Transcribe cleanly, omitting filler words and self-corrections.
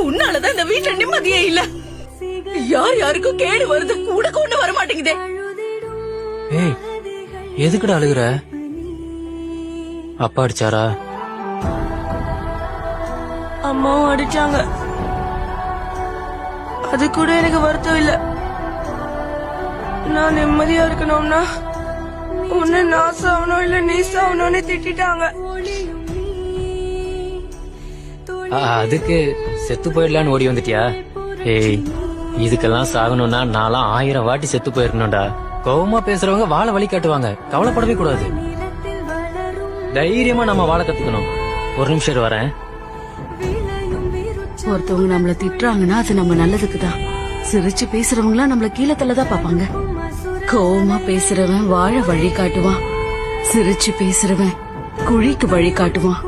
உன்னாலதான் இந்த வீட்டுல நிம்மதியே இல்ல. யார் யாருக்கும் கேடு வருது கூட கொண்டு வர மாட்டேங்குதே. ஏய், எதுக்குடா அழுகுற? அப்பா அடிச்சாரா? அம்மாவும் அடிச்சாங்க. அது கூட எனக்கு வருத்தம் இல்ல. நான் நிம்மதியா இருக்கணும்னா உன்னை நான் சாவணும் இல்ல நீ சாவணும்னு திட்டாங்க. அதுக்கு செத்து போயிடலான்னு ஓடி வந்துட்டியா? ஏய், இதுக்கெல்லாம் சாகணும்னா நான்லாம் 1000 வாட்டி செத்து போயிருக்கணும்டா. கோவமா பேசுறவங்க வாழ வழி காட்டுவாங்க. கவலைப்படவே கூடாது. தைரியமா நம்ம வாழ கத்துக்கணும். ஒரு நிமிஷம் வரேன். ஒருத்தவங்க நம்மள திட்டுறாங்கன்னா அது நம்ம நல்லதுக்குதான். சிரிச்சு பேசுறவங்களா நம்மள கீழே தள்ளதான் பாப்பாங்க. கோவமா பேசுறவன் வாழ வழி காட்டுவான். சிரிச்சு பேசுறவன் குழிக்கு வழி காட்டுவான்.